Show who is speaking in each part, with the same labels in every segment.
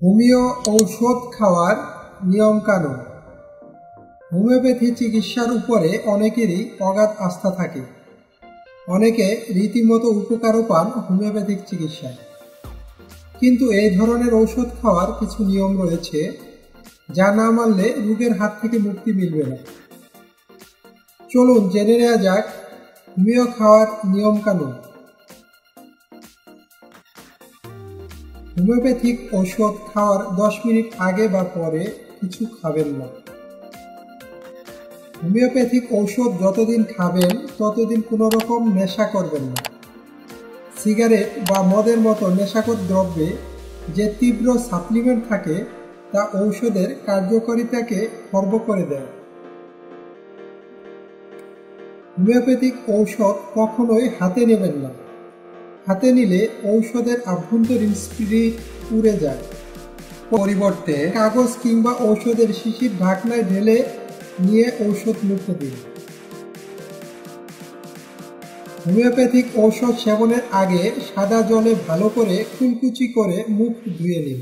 Speaker 1: Homeo ঔষধ খাওয়ার নিয়মকানুন। হোমিওপ্যাথি চিকিৎসার উপরে অনেকেরই অগাধ আস্থা থাকে। অনেকে রীতিমতো উপকারও পান হোমিওপ্যাথিক চিকিৎসায়। কিন্তু এই ধরনের ঔষধ খাওয়ার কিছু নিয়ম রয়েছে, যা না মানলে রোগের হাত থেকে মুক্তি মিলবে না। চলুন জেনে নেওয়া যাক হোমিও খাওয়ার নিয়মকানুন। হোমিওপ্যাথিক ঔষধ খাওয়ার 10 মিনিট আগে বা পরে কিছু খাবেন না। হোমিওপ্যাথিক ঔষধ যতদিন খাবেন ততদিন কোনো রকম নেশা করবেন না। সিগারেট বা মদের মতো নেশাকর দ্রব্যে যে তীব্র সাপ্লিমেন্ট থাকে তা ঔষধের কার্যকারিতাকে খর্ব করে দেয়। হোমিওপ্যাথিক ঔষধ কখনোই হাতে নেবেন না। হাতে নিলে ঔষধের আভ্যন্তরীণ স্পিরিট পুড়ে যায়। পরিবর্তে কাগজ কিংবা ঔষধের শিশির ঢাকনায় ঢেলে নিয়ে ঔষধ মুখে দিন। হোমিওপ্যাথিক ঔষধ সেবনের আগে সাদা জলে ভালো করে কুলকুচি করে মুখ ধুয়ে নিন।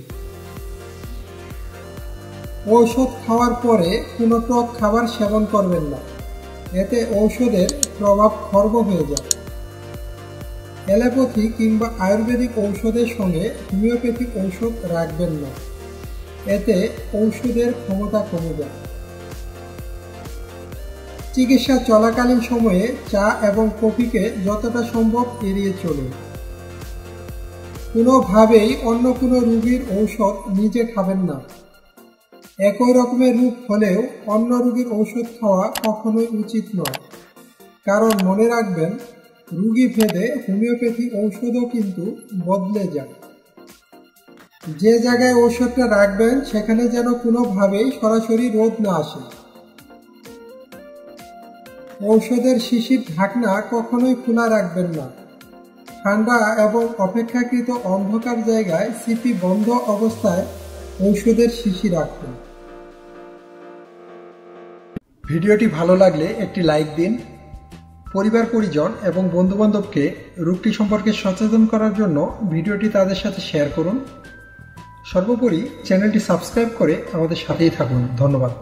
Speaker 1: ঔষধ খাওয়ার পরে কোনো টক খাবার সেবন করবেন না, এতে ঔষধের প্রভাব খর্ব হয়ে যায়। অ্যালোপ্যাথি কিংবা আয়ুর্বেদিক ঔষধের সঙ্গে হোমিওপ্যাথিক ঔষধ রাখবেন না, এতে ঔষধের ক্ষমতা কমে যায়। চিকিৎসা চলাকালীন সময়ে চা এবং কফিকে যতটা সম্ভব এড়িয়ে চলুন। কোনোভাবেই অন্য কোনো রোগীর ঔষধ নিজে খাবেন না। একই রকমের রোগ হলেও অন্য রোগীর ঔষধ খাওয়া কখনোই উচিত নয়, কারণ মনে রাখবেন রোগী ভেদে হোমিওপ্যাথি ঔষধও কিন্তু বদলে যায়। যে জায়গায় ঔষধটা রাখবেন সেখানে যেন কোনোভাবেই সরাসরি রোদ না আসে। ঔষধের শিশির ঢাকনা কখনোই খোলা রাখবেন না। ঠান্ডা এবং অপেক্ষাকৃত অন্ধকার জায়গায় সিপি বন্ধ অবস্থায় ঔষধের শিশি রাখুন। ভিডিওটি ভালো লাগলে একটি লাইক দিন। পরিবার পরিজন এবং বন্ধুবান্ধবকে রোগটি সম্পর্কে সচেতন করার জন্য ভিডিওটি তাদের সাথে শেয়ার করুন। সর্বোপরি চ্যানেলটি সাবস্ক্রাইব করে আমাদের সাথেই থাকুন। ধন্যবাদ।